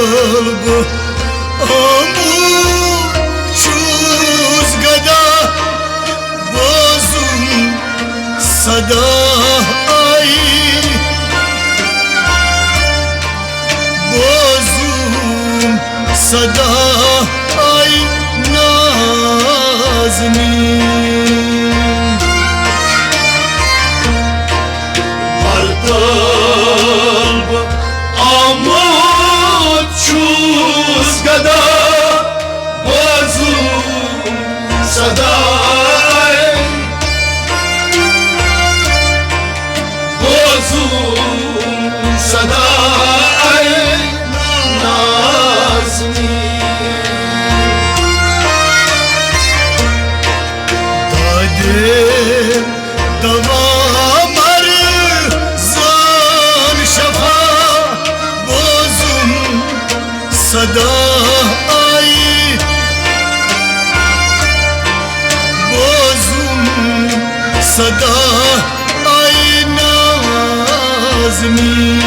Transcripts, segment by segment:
قلب آمون چوزگدا بازم صدای بازم صدای نازنین هر قلب آمد چوزگدا بازم صدای بازم صدای نازنین دادم دوامر زان شفا بازم صدای بازم صدای نازنین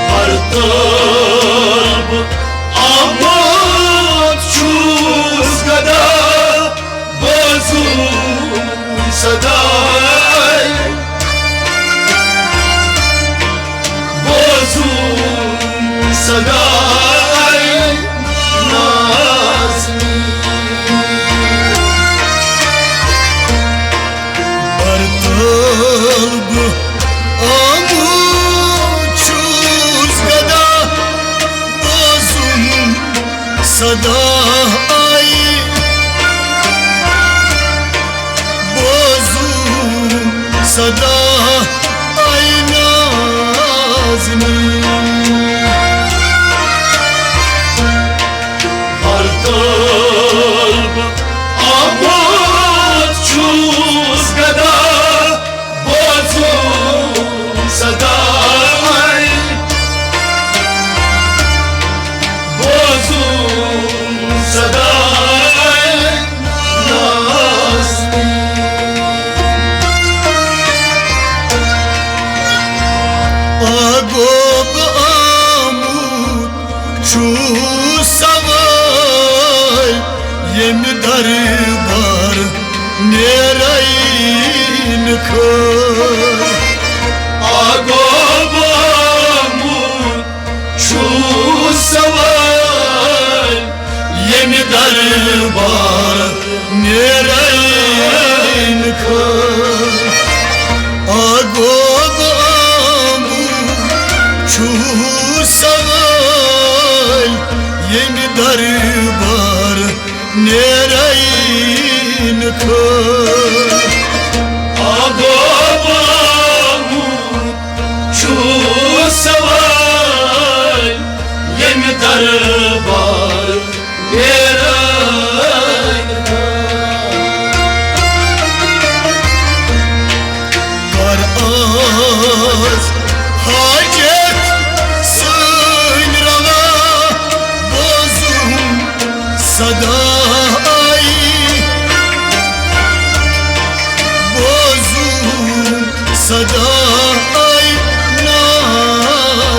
هر قلب آمد چوزگدا بازم صدای بازم صدای نازنین بر قلب آمون چوزگدا بازم صدای بازم صدای نازنین هر قلب آمد چوزگدا بازم صدای بازم صدای نازنین آگو به آمون چو سوای یم دربار نیرین کن آگو بامون چو سوای یم دربار نیرین کن آگو به آمون چو سوای یم دربار نیرین کن آگو بامون چو سوای یم دربار نیرین بر آز حاجت سین روا بازم صدای بازم صدای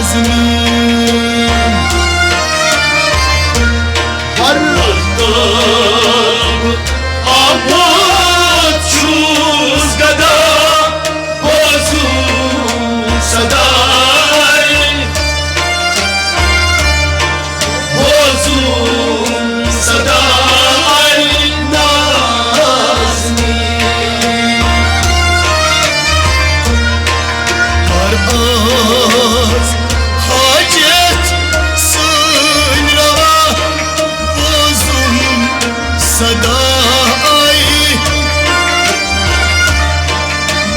نازنین هر قلب آمد چوزگدا بازم صدای بازم صدای نازنین بر آز حاجت سین روا بازم صدای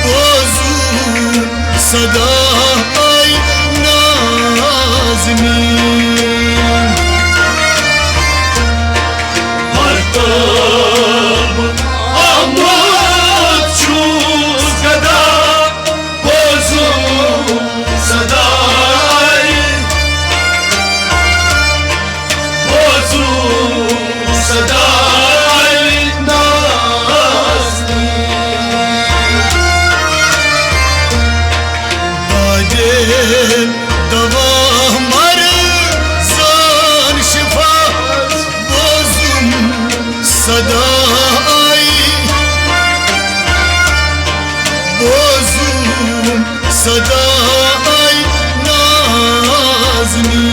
بازم صدای نازنین هر قلب آمد چوزگدا بازم صدای بازم صدای نازنین داده dava mar zan şifa bozum sadai bozum sadai nazmi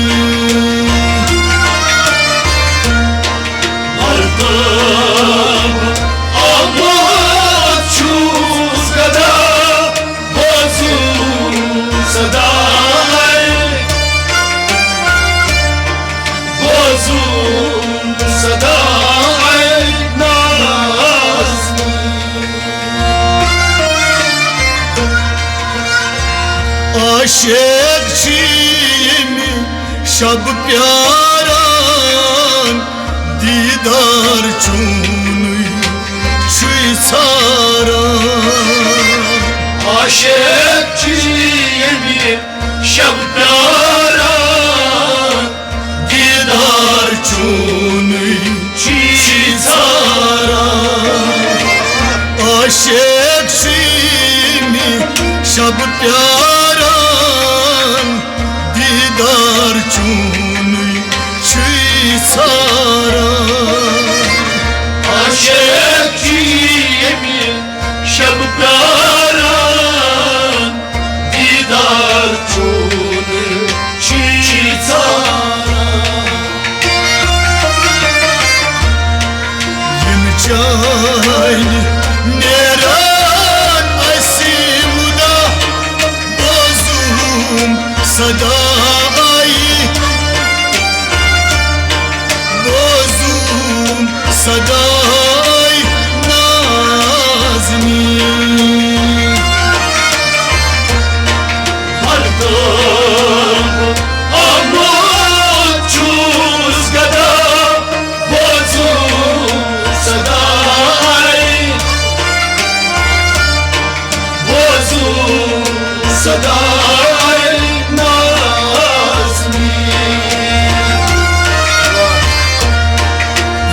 आशिक चीनी शब प्यारान दीदार चूनुई शुई सारा आशिक चीनी शब प्यारान दीदार चूनुई शुई सारा आशिक चीनी शब प्यारान दीदार चूनुई शुई सारा आशिक चीनी शब प्यारान दीदार चूनुई शुई सारा yim chayni neran asimuda bozum sadai bozum sadai nazmi Sadai nazmi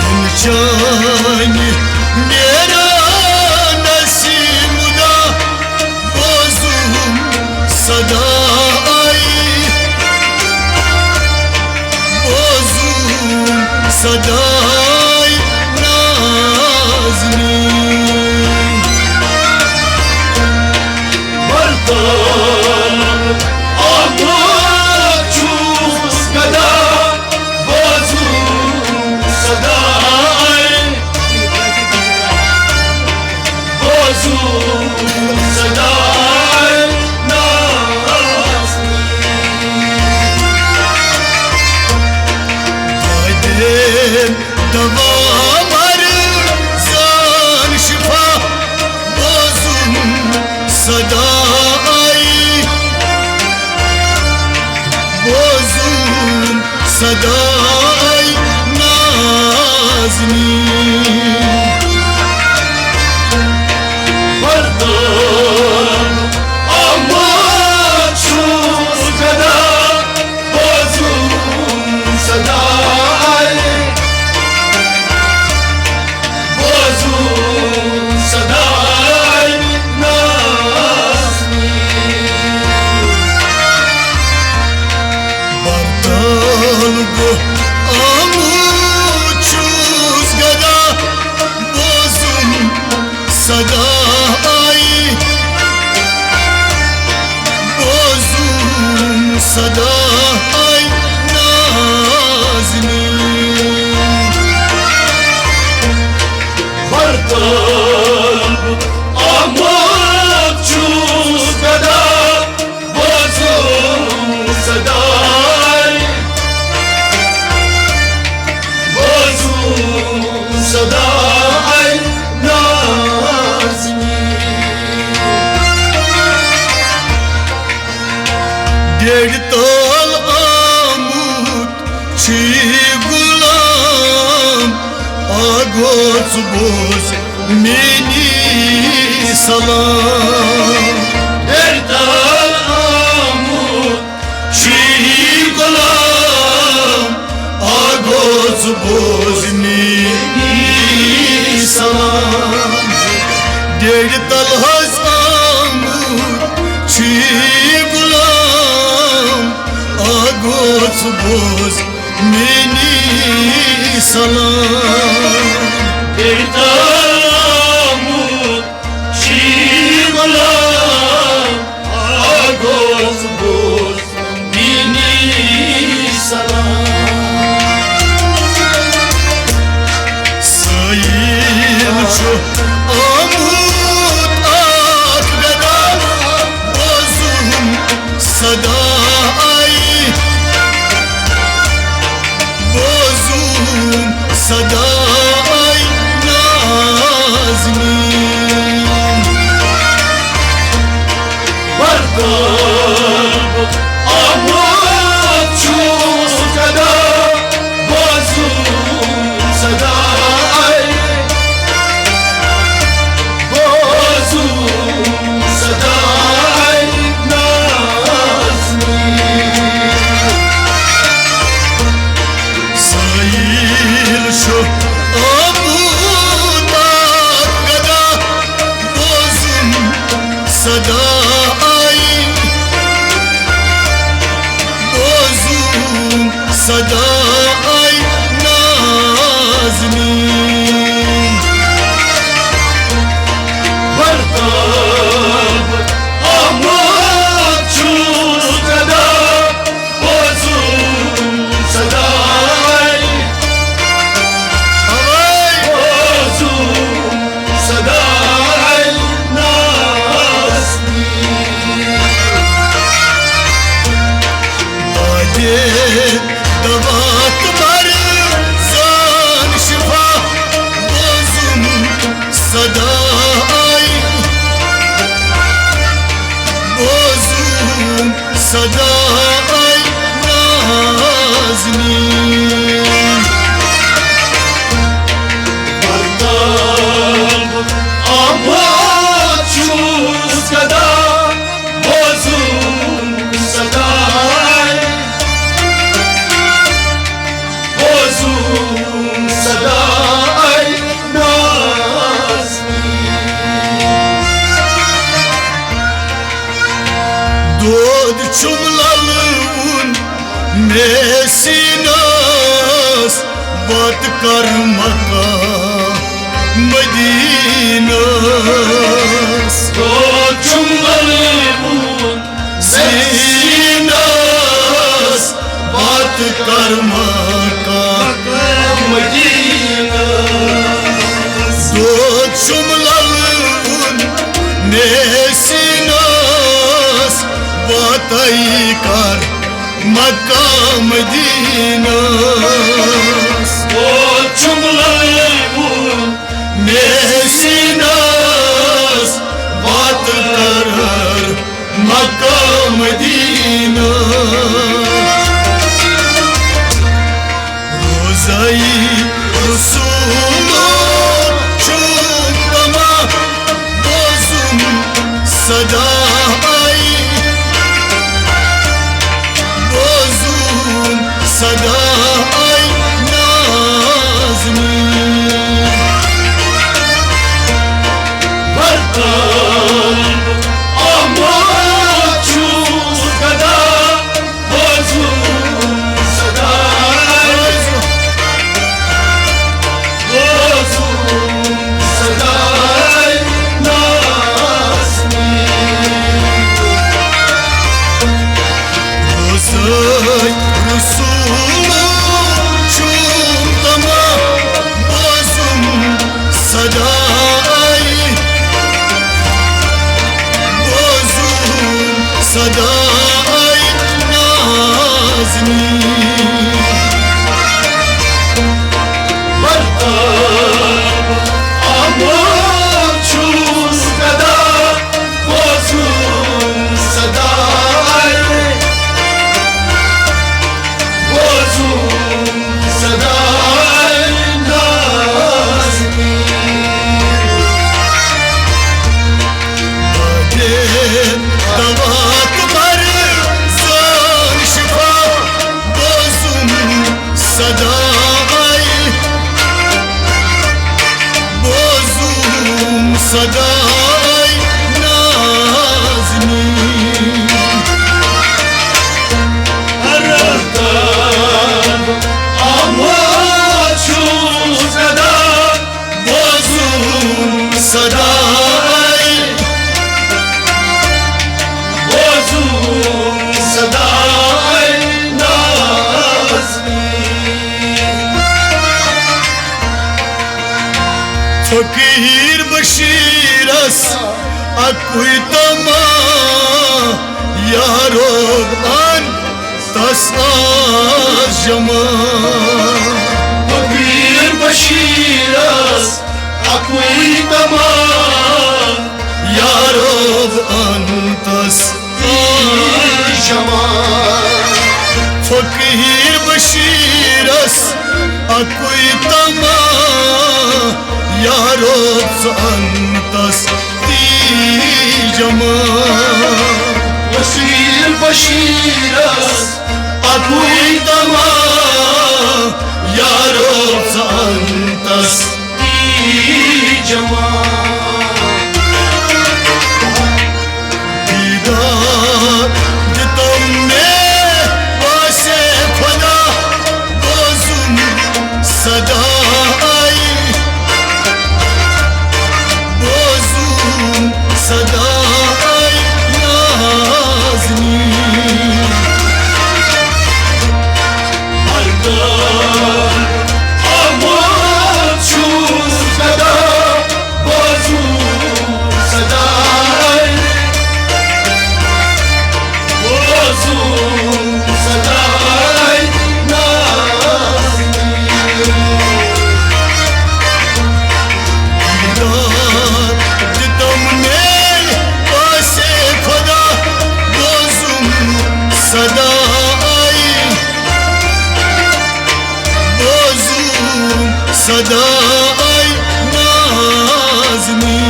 yim chayni neran asimuda bozum sadai bozum sadai nazmi dava mar zan şifa bozum sadai bozum sadai nazmi Bartalgo amuchuz gada bozum sadai bozum sadai nazmi Sadai nazmi Ded tol amut çi gulam agots boz meni salam Erdal amut çi gulam agots boz meni salam Ded tol has amut çi gulam boz meni salam Amut Shimala Agoz boz Bini salam Sayil şu amut akgada bozum sadai bozum sadai nazmin Vardır Amut Çuzgada Bozum Saday Bozum Saday Nazmi Sayil şu amut akgada bozum sadai bozum sadai nazmin Vardır Amut Çuzgada Bozum Saday Havay Bozum Saday Nazmi adet davat var zan şifa bozum sadai bozum sadai nazmin Vardır Amut Çuzgada Bozum Saday Bozum Saday Nazmi Dod çumlalın mesinas bat karmaka Medinas Koçumları bun Sinas bat karmaka Medina Dod çumlalın mesinas bat kar Makka Medinas Koçumları bun Mesinas bat karar Makka Medina Rozayı Resulullah çuklama bozum sadai bozum sadai nazmin Vardır Amut Çuzgada Bozum Saday Bozum Saday Nazmi akui tama yarod an tas ajama Fakir Bashiras Akui Tama yarod an tas Jama fakir bashiras akui tama yarod an tas jama Fakir Bashiras akui tama yarod an tas Jama दीदार जो तुमने वासे खुदा बोजुम सदा आई बोजुम सदा आई नाज़नी Ardar Amar Chuz Gada Bazu Sadai Bazu Sadai Nazni दीदार जो तुमने वासे खुदा बोजुम सदा आई बोजुम सदा आई नाज़नी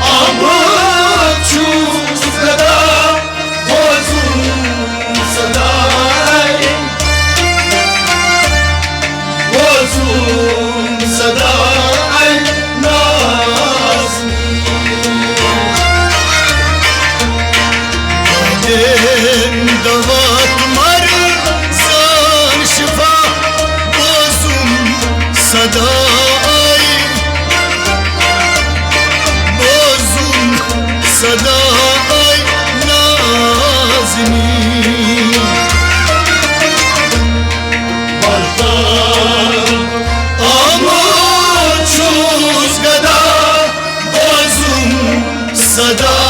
Amar Chuz Gada Bazu Sadai Bazu Sadai Nazni दिन दवात मर जान शिफा बोजुम सदा आई बोजुम सदा आई नाज़नी Amar chuz gada bozum sada